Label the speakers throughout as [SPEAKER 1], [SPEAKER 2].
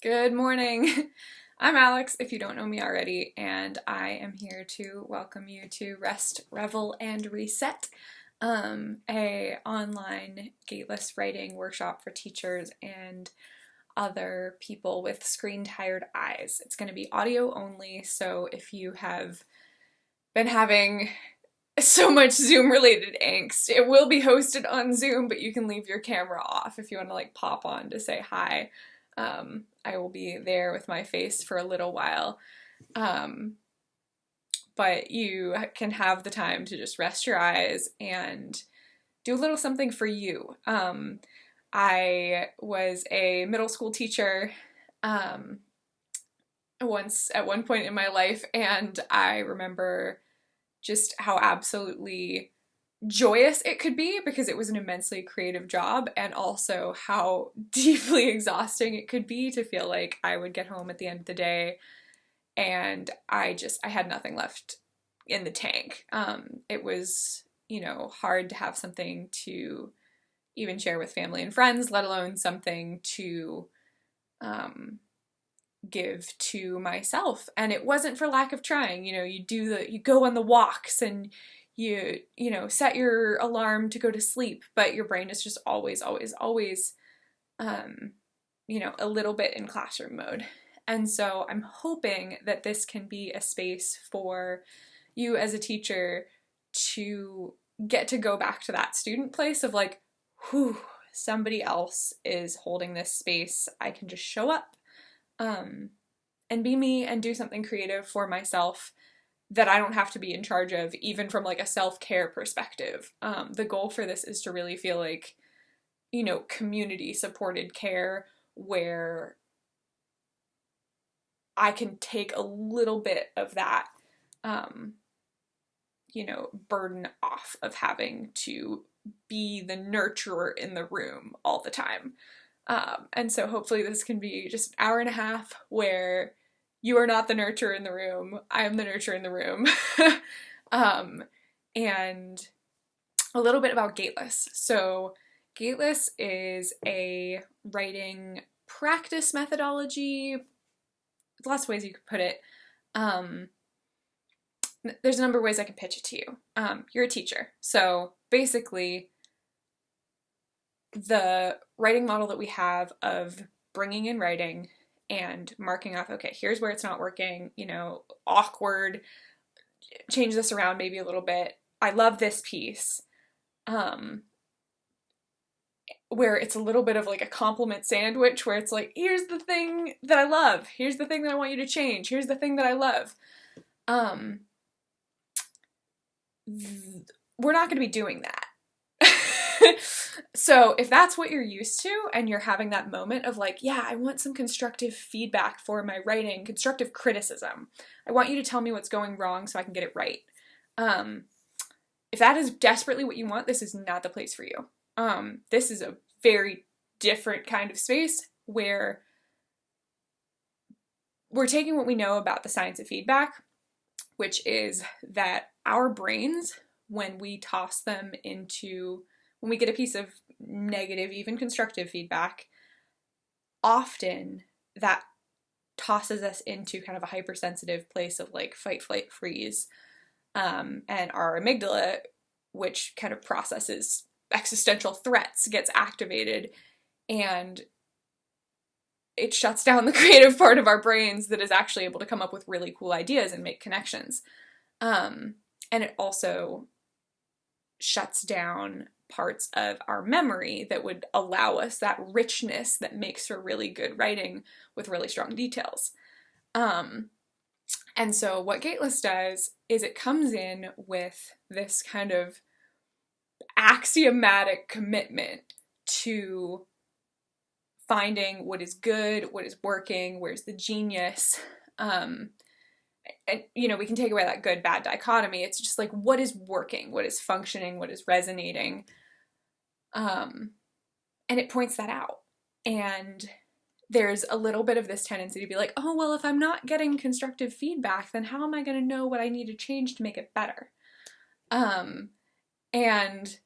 [SPEAKER 1] Good morning. I'm Alex, if you don't know me already, and I am here to welcome you to Rest, Revel, and Reset, a online gateless writing workshop for teachers and other people with screen-tired eyes. It's going to be audio only, so if you have been having so much Zoom-related angst, it will be hosted on Zoom, but you can leave your camera off if you want to pop on to say hi. I will be there with my face for a little while, but you can have the time to just rest your eyes and do a little something for you. I was a middle school teacher once at one point in my life, and I remember just how absolutely joyous it could be because it was an immensely creative job, and also how deeply exhausting it could be to feel like I would get home at the end of the day and I had nothing left in the tank. It was, hard to have something to even share with family and friends, let alone something to give to myself. And it wasn't for lack of trying. You go on the walks and you set your alarm to go to sleep, but your brain is just always a little bit in classroom mode. And so I'm hoping that this can be a space for you as a teacher to get to go back to that student place of whew, somebody else is holding this space. I can just show up and be me and do something creative for myself that I don't have to be in charge of, even from a self-care perspective. The goal for this is to really feel like, community supported care where I can take a little bit of that, burden off of having to be the nurturer in the room all the time. And so hopefully this can be just an hour and a half where you are not the nurturer in the room, I am the nurturer in the room. And a little bit about Gateless. So Gateless is a writing practice methodology. Lots of ways you could put it. There's a number of ways I can pitch it to you. You're a teacher. So basically, the writing model that we have of bringing in writing and marking off, okay, here's where it's not working, awkward, change this around maybe a little bit. I love this piece. Where it's a little bit of a compliment sandwich where it's here's the thing that I love, here's the thing that I want you to change, here's the thing that I love. We're not going to be doing that. So if that's what you're used to and you're having that moment of yeah, I want some constructive feedback for my writing, constructive criticism, I want you to tell me what's going wrong so I can get it right. If that is desperately what you want, this is not the place for you. This is a very different kind of space where we're taking what we know about the science of feedback, which is that our brains, when we get a piece of negative, even constructive feedback, often that tosses us into kind of a hypersensitive place of fight, flight, freeze. And our amygdala, which kind of processes existential threats, gets activated, and it shuts down the creative part of our brains that is actually able to come up with really cool ideas and make connections. And it also shuts down parts of our memory that would allow us that richness that makes for really good writing with really strong details. And so what Gateless does is it comes in with this kind of axiomatic commitment to finding what is good, what is working, where's the genius. And we can take away that good bad dichotomy. It's just what is working, what is functioning, what is resonating. And it points that out. And there's a little bit of this tendency to be oh, well, if I'm not getting constructive feedback, then how am I going to know what I need to change to make it better? And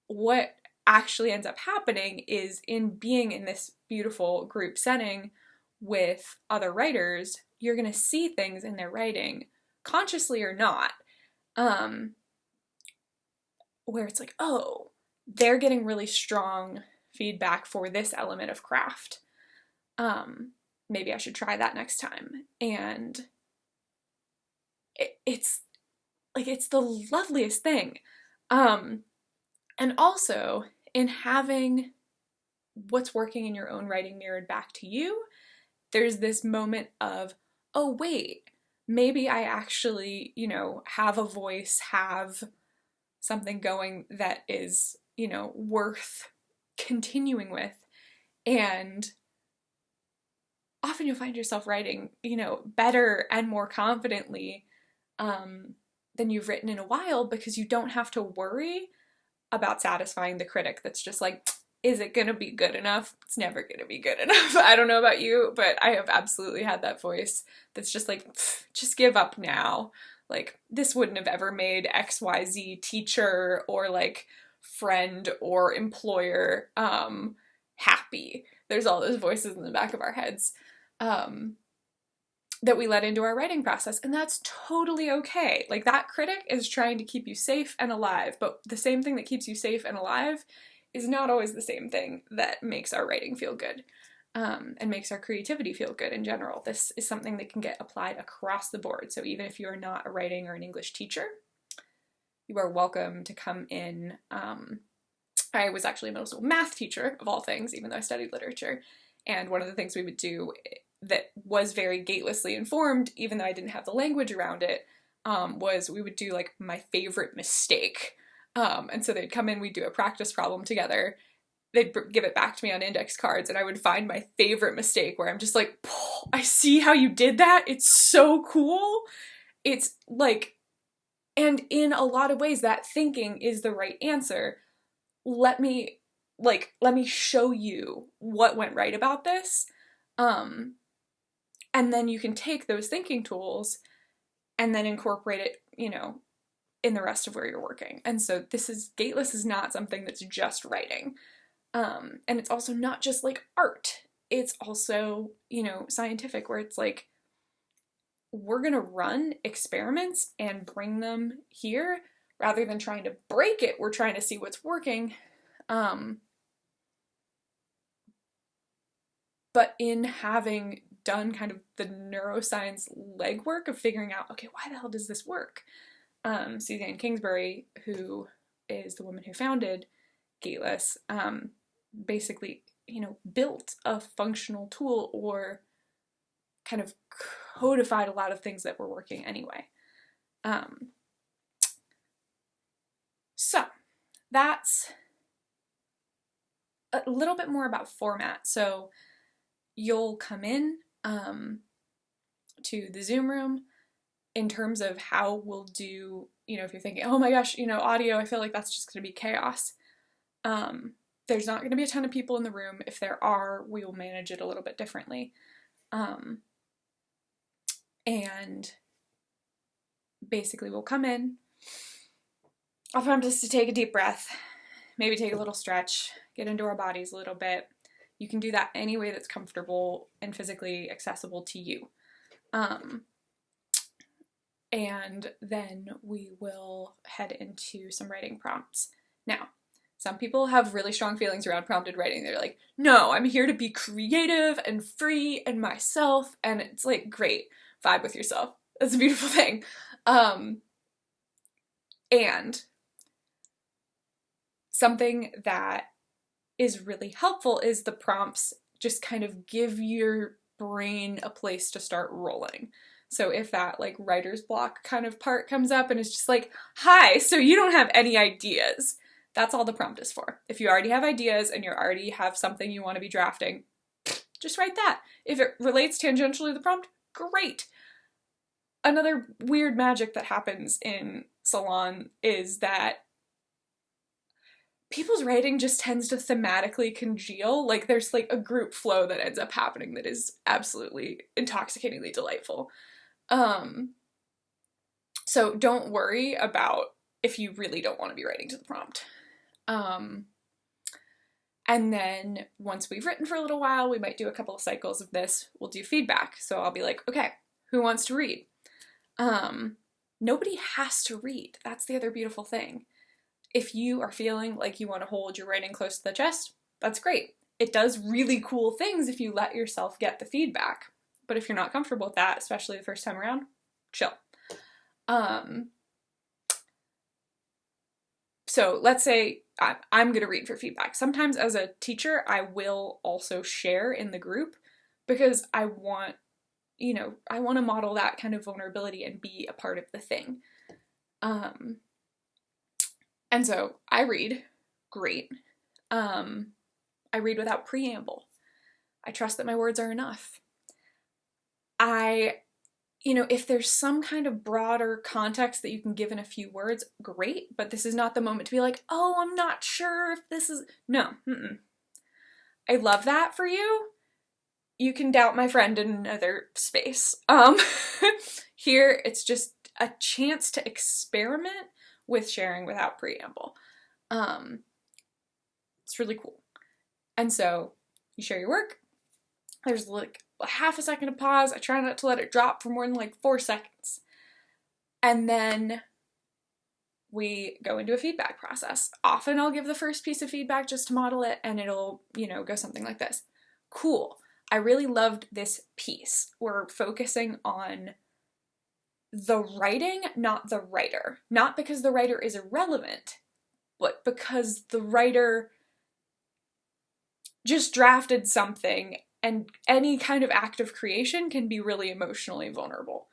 [SPEAKER 1] what actually ends up happening is, in being in this beautiful group setting with other writers, you're going to see things in their writing, consciously or not, where it's like, oh, they're getting really strong feedback for this element of craft. Maybe I should try that next time. And it's like, it's the loveliest thing. And also, in having what's working in your own writing mirrored back to you, there's this moment of, oh, wait, maybe I actually, have a voice, have something going that is, worth continuing with. And often you'll find yourself writing, better and more confidently than you've written in a while, because you don't have to worry about satisfying the critic that's just like, is it gonna be good enough? It's never gonna be good enough. I don't know about you, but I have absolutely had that voice that's just like, just give up now. Like, this wouldn't have ever made XYZ teacher or like friend or employer happy. There's all those voices in the back of our heads that we let into our writing process, and that's totally okay. Like, that critic is trying to keep you safe and alive, but the same thing that keeps you safe and alive is not always the same thing that makes our writing feel good, and makes our creativity feel good in general. This is something that can get applied across the board. So even if you are not a writing or an English teacher, you are welcome to come in. I was actually a middle school math teacher, of all things, even though I studied literature. And one of the things we would do that was very gatelessly informed, even though I didn't have the language around it, was we would do like my favorite mistake. And so they'd come in, we'd do a practice problem together, they'd give it back to me on index cards, and I would find my favorite mistake where I'm just like, I see how you did that, it's so cool. It's like, and in a lot of ways that thinking is the right answer. Let me show you what went right about this. And then you can take those thinking tools and then incorporate it, in the rest of where you're working. And so Gateless is not something that's just writing. And it's also not just like art. It's also, scientific, where it's like, we're gonna run experiments and bring them here rather than trying to break it. We're trying to see what's working. But in having done kind of the neuroscience legwork of figuring out, okay, why the hell does this work? Suzanne Kingsbury, who is the woman who founded Gateless, basically, built a functional tool, or kind of codified a lot of things that were working anyway. So that's a little bit more about format. So you'll come in to the Zoom room. In terms of how we'll do, if you're thinking, oh my gosh, audio, I feel like that's just going to be chaos. There's not going to be a ton of people in the room. If there are, we will manage it a little bit differently. And basically we'll come in. I'll prompt us to take a deep breath, maybe take a little stretch, get into our bodies a little bit. You can do that any way that's comfortable and physically accessible to you. And then we will head into some writing prompts. Now, some people have really strong feelings around prompted writing. They're like, no, I'm here to be creative and free and myself. And it's like, great, vibe with yourself. That's a beautiful thing. And something that is really helpful is the prompts just kind of give your brain a place to start rolling. So if that like writer's block kind of part comes up and it's just like, hi, so you don't have any ideas, that's all the prompt is for. If you already have ideas and you already have something you want to be drafting, just write that. If it relates tangentially to the prompt, great. Another weird magic that happens in Salon is that people's writing just tends to thematically congeal. Like, there's like a group flow that ends up happening that is absolutely intoxicatingly delightful. So don't worry about if you really don't want to be writing to the prompt. And And then once we've written for a little while, we might do a couple of cycles of this. We'll do feedback. So I'll be like, okay, who wants to read? Nobody has to read. That's the other beautiful thing. If you are feeling like you want to hold your writing close to the chest, that's great. It does really cool things if you let yourself get the feedback. But if you're not comfortable with that, especially the first time around, chill. So let's say I'm going to read for feedback. Sometimes as a teacher, I will also share in the group because I want to model that kind of vulnerability and be a part of the thing. And so I read, great. I read without preamble. I trust that my words are enough. If there's some kind of broader context that you can give in a few words, great, but this is not the moment to be like, oh, I'm not sure if this is, no, I love that for you. You can doubt my friend in another space. Here, it's just a chance to experiment with sharing without preamble. It's really cool. And so you share your work. There's like a half a second of pause. I try not to let it drop for more than like 4 seconds. And then we go into a feedback process. Often I'll give the first piece of feedback just to model it, and it'll, go something like this. Cool. I really loved this piece. We're focusing on the writing, not the writer. Not because the writer is irrelevant, but because the writer just drafted something, and any kind of act of creation can be really emotionally vulnerable.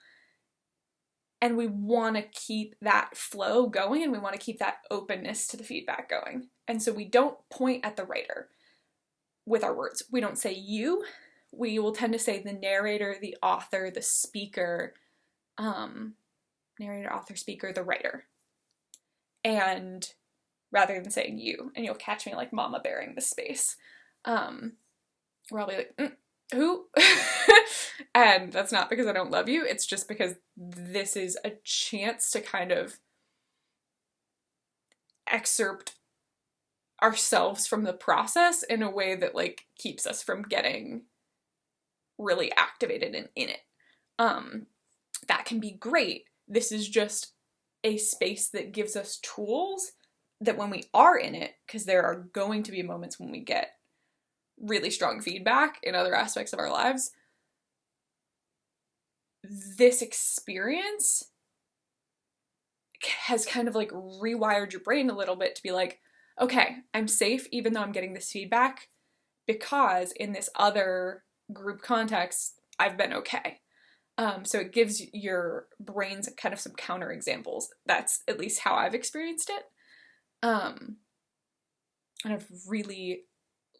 [SPEAKER 1] And we want to keep that flow going, and we want to keep that openness to the feedback going. And so we don't point at the writer with our words. We don't say you. We will tend to say the narrator, the author, the speaker, narrator, author, speaker, the writer. And rather than saying you, and you'll catch me like mama bearing the space. Where I'll be like, who? And that's not because I don't love you, it's just because this is a chance to kind of excerpt ourselves from the process in a way that like keeps us from getting really activated and in it. That can be great. This is just a space that gives us tools that when we are in it, because there are going to be moments when we get really strong feedback in other aspects of our lives, this experience has kind of like rewired your brain a little bit to be like, okay, I'm safe even though I'm getting this feedback because in this other group context, I've been okay. So it gives your brains kind of some counter examples. That's at least how I've experienced it. And I've really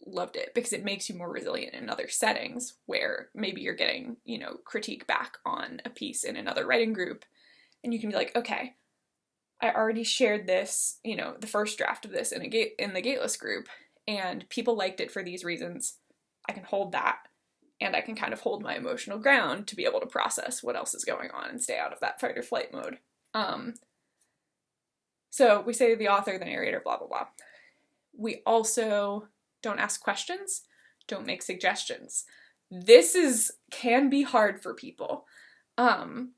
[SPEAKER 1] loved it because it makes you more resilient in other settings where maybe you're getting, critique back on a piece in another writing group, and you can be like, okay, I already shared this, the first draft of this in the Gateless group, and people liked it for these reasons. I can hold that, and I can kind of hold my emotional ground to be able to process what else is going on and stay out of that fight or flight mode. So we say the author, the narrator, blah, blah, blah. We also don't ask questions, don't make suggestions. This can be hard for people. But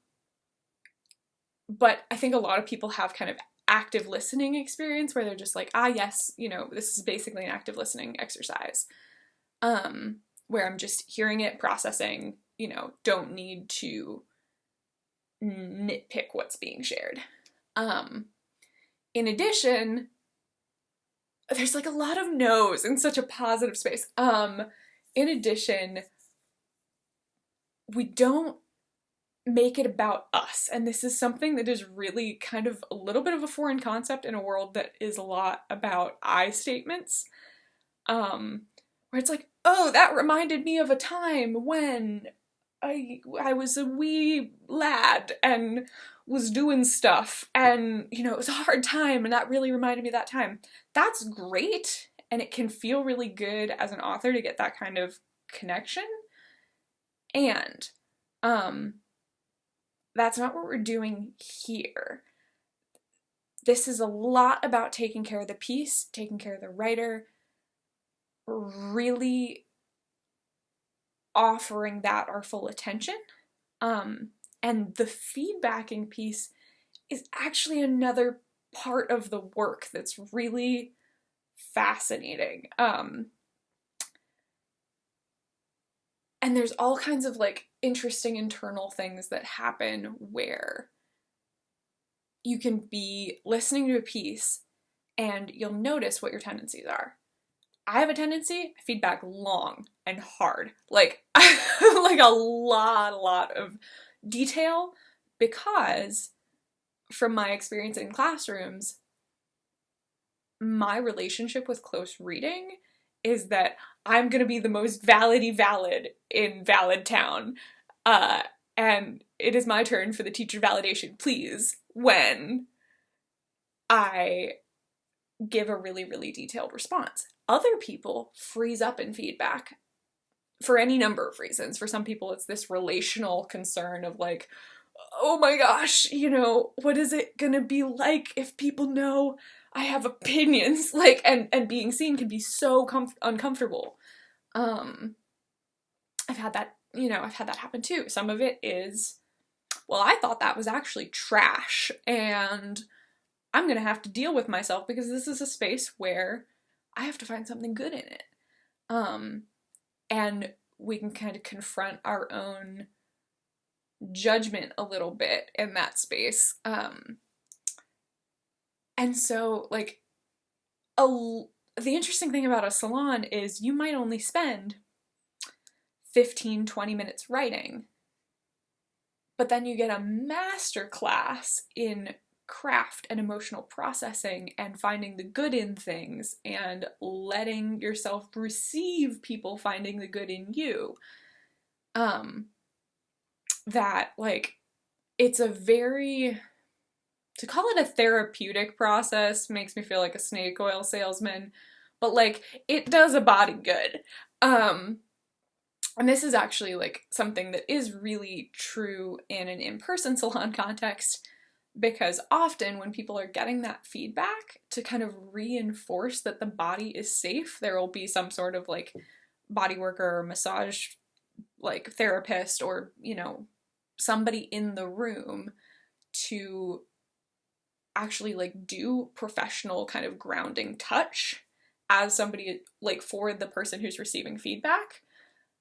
[SPEAKER 1] I think a lot of people have kind of active listening experience where they're just like, yes, this is basically an active listening exercise. Where I'm just hearing it, processing, don't need to nitpick what's being shared. In addition, there's like a lot of no's in such a positive space. In addition, we don't make it about us. And this is something that is really kind of a little bit of a foreign concept in a world that is a lot about I statements. Where it's like, oh, that reminded me of a time when I was a wee lad and was doing stuff and, it was a hard time and that really reminded me of that time. That's great, and it can feel really good as an author to get that kind of connection. And that's not what we're doing here. This is a lot about taking care of the piece, taking care of the writer, really offering that our full attention. And the feedbacking piece is actually another part of the work that's really fascinating. And there's all kinds of like interesting internal things that happen where you can be listening to a piece and you'll notice what your tendencies are. I have a tendency, I feedback long and hard, like like a lot of detail, because from my experience in classrooms, my relationship with close reading is that I'm gonna be the most valid in Valid Town, and it is my turn for the teacher validation, please, when I give a really detailed response. Other people freeze up in feedback for any number of reasons. For some people, it's this relational concern of like, oh my gosh, you know, what is it gonna be like if people know I have opinions? Like, and being seen can be so uncomfortable. I've had that, you know, I've had that happen too. Some of it is, well, I thought that was actually trash, and I'm gonna have to deal with myself because this is a space where I have to find something good in it. And we can kind of confront our own judgment a little bit in that space. And so, like, the interesting thing about a salon is you might only spend 15-20 minutes writing, but then you get a master class in craft and emotional processing and finding the good in things and letting yourself receive people finding the good in you. That, like, it's a very, to call it a therapeutic process makes me feel like a snake oil salesman, but like, it does a body good. And this is actually like something that is really true in an in-person salon context, because often when people are getting that feedback to kind of reinforce that the body is safe, there will be some sort of like body worker or massage like therapist or, you know, somebody in the room to actually like do professional kind of grounding touch as somebody, like, for the person who's receiving feedback,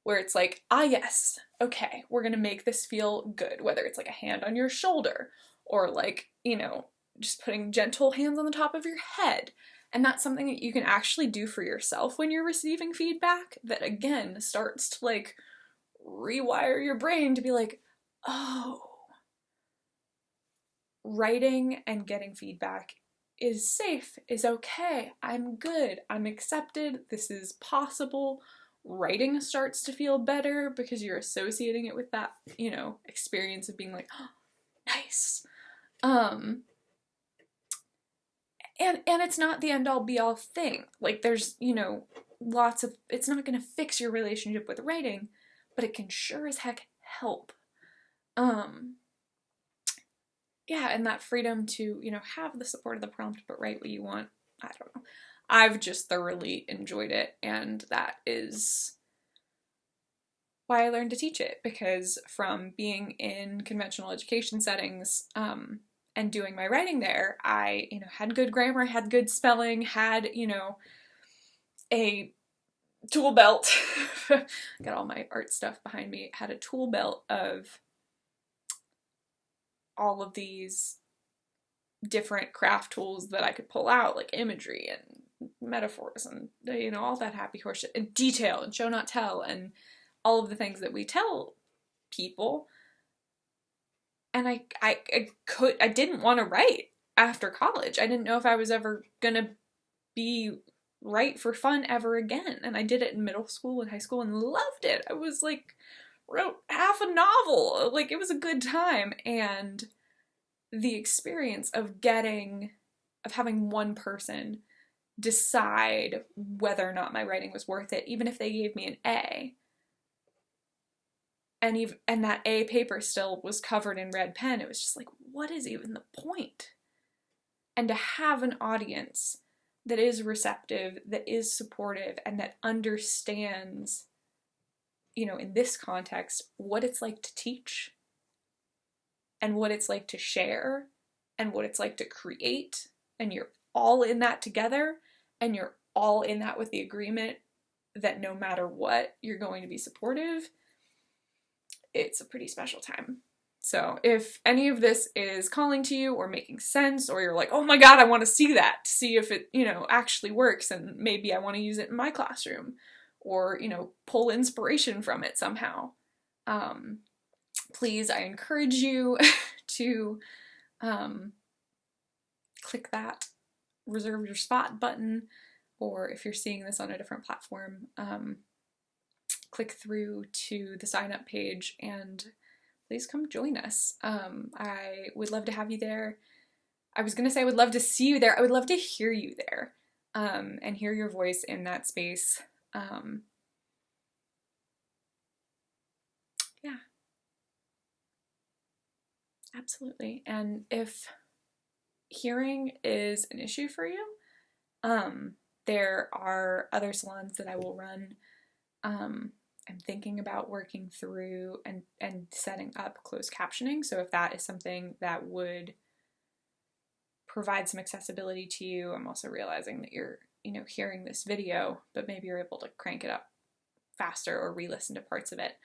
[SPEAKER 1] where it's like, ah, yes, okay, we're gonna make this feel good, whether it's like a hand on your shoulder or like, you know, just putting gentle hands on the top of your head. And that's something that you can actually do for yourself when you're receiving feedback that, again, starts to like rewire your brain to be like, oh, writing and getting feedback is safe, is okay, I'm good, I'm accepted, this is possible. Writing starts to feel better because you're associating it with that, you know, experience of being like, oh, nice. And it's not the end all be all thing. Like, there's, you know, lots of, it's not gonna fix your relationship with writing, but it can sure as heck help. Yeah, and that freedom to, you know, have the support of the prompt but write what you want. I don't know. I've just thoroughly enjoyed it, and that is why I learned to teach it, because from being in conventional education settings and doing my writing there, I, you know, had good grammar, had good spelling, had, you know, a tool belt. Got all my art stuff behind me. Had a tool belt of all of these different craft tools that I could pull out, like imagery and metaphors and, you know, all that happy horse shit, and detail and show not tell and all of the things that we tell people. And I didn't want to write after college. I didn't know if I was ever gonna be write for fun ever again. And I did it in middle school and high school and loved it. I was like, wrote half a novel. Like, it was a good time. And the experience of having one person decide whether or not my writing was worth it, even if they gave me an A, and that A paper still was covered in red pen, it was just like, what is even the point? And to have an audience that is receptive, that is supportive, and that understands, you know, in this context, what it's like to teach and what it's like to share and what it's like to create, and you're all in that together, and you're all in that with the agreement that no matter what, you're going to be supportive, it's a pretty special time. So if any of this is calling to you or making sense, or you're like, oh my God, I want to see that, to see if it, you know, actually works, and maybe I want to use it in my classroom, or, you know, pull inspiration from it somehow, please, I encourage you to click that reserve your spot button, or if you're seeing this on a different platform, click through to the sign up page and please come join us. I would love to have you there. I was gonna say I would love to see you there. I would love to hear you there, and hear your voice in that space. Yeah, absolutely. And if hearing is an issue for you, there are other salons that I will run. I'm thinking about working through and setting up closed captioning. So if that is something that would provide some accessibility to you, I'm also realizing that you're, you know, hearing this video, but maybe you're able to crank it up faster or re-listen to parts of it.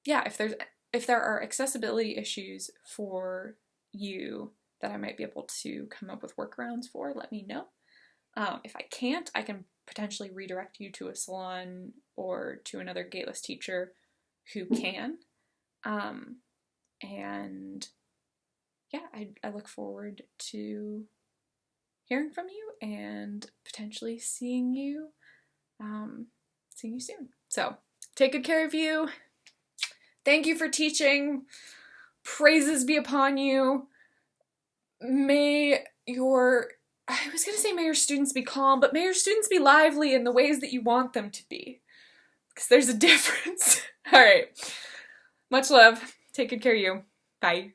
[SPEAKER 1] Yeah, if there are accessibility issues for you that I might be able to come up with workarounds for, let me know. If I can't, I can potentially redirect you to a salon or to another Gateless teacher who can. And yeah, I look forward to hearing from you and potentially seeing you soon. So take good care of you. Thank you for teaching. Praises be upon you. May your students be calm, but may your students be lively in the ways that you want them to be. Because there's a difference. All right. Much love. Take good care of you. Bye.